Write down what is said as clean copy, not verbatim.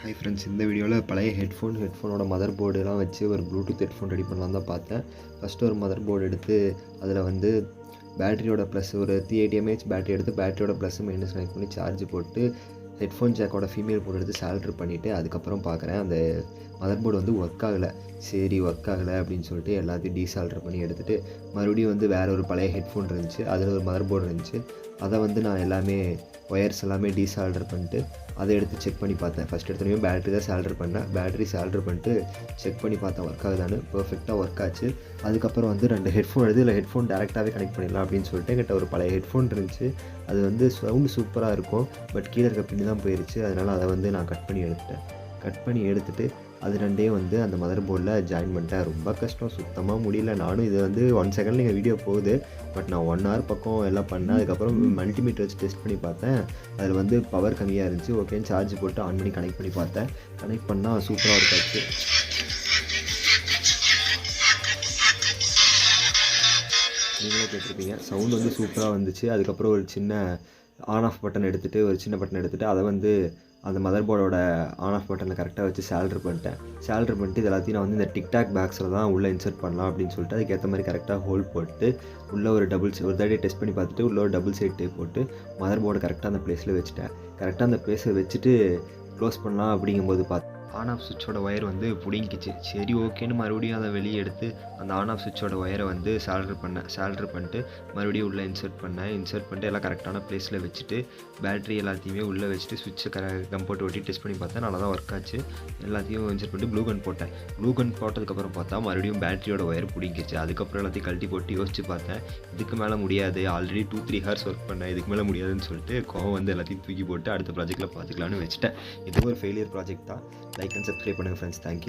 Hi friends, இந்த வீடியோவில் பழைய ஹெட்ஃபோனோட மதர் போர்டுலாம் வச்சு ஒரு ப்ளூடூத் ஹெட்ஃபோன் ரெடி பண்ணலாம் தான் பார்த்தேன். ஃபஸ்ட்டு ஒரு மதர் போர்டு எடுத்து அதில் வந்து பேட்டரியோட ப்ளஸ் ஒரு 380 mAh பேட்டரி எடுத்து பேட்டரியோட ப்ளஸ் மைனஸ் கனெக்ட் பண்ணி சார்ஜ் போட்டு ஹெட்ஃபோன் ஜாக்கோட ஃபீமேல் போர்டு எடுத்து சால்ட்ரு பண்ணிவிட்டு அதுக்கப்புறம் பார்க்குறேன் அந்த மதர் போர்டு வந்து ஒர்க் ஆகலை. சரி ஒர்க் ஆகலை அப்படின்னு சொல்லிட்டு எல்லாத்தையும் டீசால்ட்ரு பண்ணி எடுத்துகிட்டு மறுபடியும் வந்து வேறு ஒரு பழைய ஹெட்ஃபோன் இருந்துச்சு, அதில் ஒரு மதர் போர்டு இருந்துச்சு. அதை வந்து நான் எல்லாமே ஒயர்ஸ் எல்லாமே டீசால்ட்ரு பண்ணிட்டு அதை எடுத்து செக் பண்ணி பார்த்தேன். ஃபஸ்ட் எடுத்தோடனே பேட்டரி தான் சால்ட்ரு பண்ணேன். பேட்டரி சால்ட்ரு பண்ணிட்டு செக் பண்ணி பார்த்தேன் ஒர்க் ஆகுதான்னு. பர்ஃபெக்டாக ஒர்க் ஆச்சு. அதுக்கப்புறம் வந்து 2 ஹெட்ஃபோன் எடுத்து இல்லை ஹெட்ஃபோன் டேரெக்டாகவே கனெக்ட் பண்ணிடலாம் அப்படின்னு சொல்லிட்டு என்கிட்ட ஒரு பழைய ஹெட்ஃபோன் இருந்துச்சு. அது வந்து சவுண்டு சூப்பராக இருக்கும், பட் கீழே இருக்க பின்னி தான் போயிடுச்சு. அதனால் அதை வந்து நான் கட் பண்ணி எடுத்துகிட்டு அது 2யும் வந்து அந்த மதர் போர்டில் ஜாயின் பண்ணிட்டேன். ரொம்ப கஷ்டம், சுத்தமாக முடியல. நானும் இது வந்து 1 செகண்டில் எங்கள் வீடியோ போகுது, பட் நான் 1 hour பக்கம் எல்லாம் பண்ணேன். அதுக்கப்புறம் மல்டிமீட்டர் வச்சு டெஸ்ட் பண்ணி பார்த்தேன். அதில் வந்து பவர் கம்மியாக இருந்துச்சு. ஓகேன்னு சார்ஜ் போட்டு ஆன் பண்ணி கனெக்ட் பண்ணி பார்த்தேன். கனெக்ட் பண்ணால் சூப்பராக ஒர்க் ஆச்சு. நீங்களே கேட்டிருப்பீங்க, சவுண்ட் வந்து சூப்பராக வந்துச்சு. அதுக்கப்புறம் ஒரு சின்ன ஆன் ஆஃப் பட்டன் எடுத்துகிட்டு அதை வந்து அந்த மதர் போர்டோட ஆன் ஆஃப் பட்டனில் கரெக்டாக வச்சு சால்ட்ரு பண்ணிட்டு இது எல்லாத்தையும் நான் வந்து இந்த டிக்டாக் பாக்ஸில் தான் உள்ளே இன்சர்ட் பண்ணலாம் அப்படின்னு சொல்லிட்டு அதுக்கேற்ற மாதிரி கரெக்டாக ஹோல் போட்டு உள்ளே ஒரு தடவை டெஸ்ட் பண்ணி பார்த்துட்டு உள்ளே ஒரு டபுள் சைட் டேப் போட்டு மதர் போர்டு கரெக்டாக அந்த பிளேஸில் வச்சுட்டேன். கரெக்டாக அந்த பிளேஸை வச்சுட்டு க்ளோஸ் பண்ணலாம் அப்படிங்கும்போது ஆன் ஆஃப் சுவிட்சோட ஒயர் வந்து பிடிங்கிச்சு. சரி ஓகேன்னு மறுபடியும் அதை வெளியே எடுத்து அந்த ஆன் ஆஃப் சுவிட்சோட ஒயரை வந்து சால்ட்ரு பண்ணிட்டு மறுபடியும் உள்ளே இன்சர்ட் பண்ணிட்டு எல்லாம் கரெக்டான பிளேஸில் வச்சுட்டு பேட்டரி எல்லாத்தையுமே உள்ளே வச்சுட்டு சுவிட்சை கம் போட்டு ஒட்டி டெஸ்ட் பண்ணி பார்த்தேன். நல்லா தான் ஒர்க் ஆச்சு. எல்லாத்தையும் இன்சர்ட் பண்ணிட்டு ப்ளூ கன் போட்டதுக்கப்புறம் பார்த்தா மறுபடியும் பேட்டரியோட ஒயர் பிடிங்கிச்சு. அதுக்கப்புறம் எல்லாத்தையும் கழட்டி போட்டு யோசிச்சு பார்த்தேன், இதுக்கு மேலே முடியாது, ஆல்ரெடி 2-3 hours ஒர்க் பண்ணேன், இதுக்கு மேலே முடியாதுன்னு சொல்லிட்டு கோவம் வந்து எல்லாத்தையும் தூக்கி போட்டு அடுத்த ப்ராஜெக்ட்டில் பார்த்துக்கலான்னு வச்சுட்டேன். இது ஒரு ஃபெயிலியர் ப்ராஜெக்ட் தான். லைக் அண்ட் சப்ஸ்கிரைப் பண்ணுங்கள் ஃப்ரெண்ட்ஸ். தேங்க்யூ.